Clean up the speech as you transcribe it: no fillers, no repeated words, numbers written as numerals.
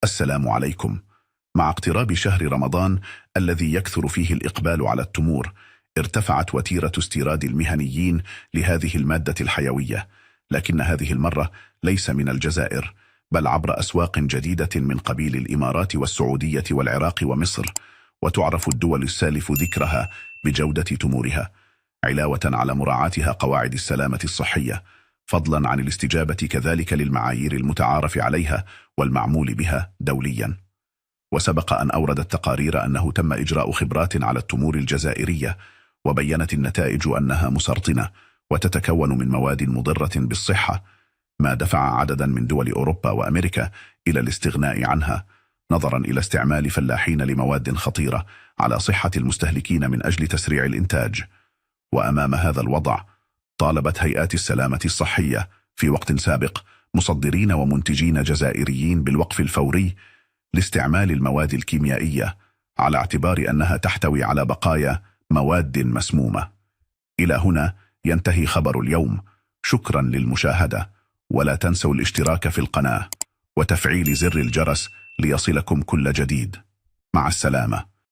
السلام عليكم. مع اقتراب شهر رمضان الذي يكثر فيه الإقبال على التمور، ارتفعت وتيرة استيراد المهنيين لهذه المادة الحيوية، لكن هذه المرة ليس من الجزائر، بل عبر أسواق جديدة من قبيل الإمارات والسعودية والعراق ومصر، وتعرف الدول السالف ذكرها بجودة تمورها، علاوة على مراعاتها قواعد السلامة الصحية، فضلا عن الاستجابة كذلك للمعايير المتعارف عليها والمعمول بها دوليا. وسبق أن أوردت تقارير أنه تم إجراء خبرات على التمور الجزائرية، وبيّنت النتائج أنها مسرطنة وتتكون من مواد مضرة بالصحة، ما دفع عددا من دول أوروبا وأمريكا إلى الاستغناء عنها، نظرا إلى استعمال فلاحين لمواد خطيرة على صحة المستهلكين من أجل تسريع الإنتاج. وأمام هذا الوضع، طالبت هيئات السلامة الصحية في وقت سابق مصدرين ومنتجين جزائريين بالوقف الفوري لاستعمال المواد الكيميائية، على اعتبار أنها تحتوي على بقايا مواد مسمومة. إلى هنا ينتهي خبر اليوم. شكرا للمشاهدة، ولا تنسوا الاشتراك في القناة وتفعيل زر الجرس ليصلكم كل جديد. مع السلامة.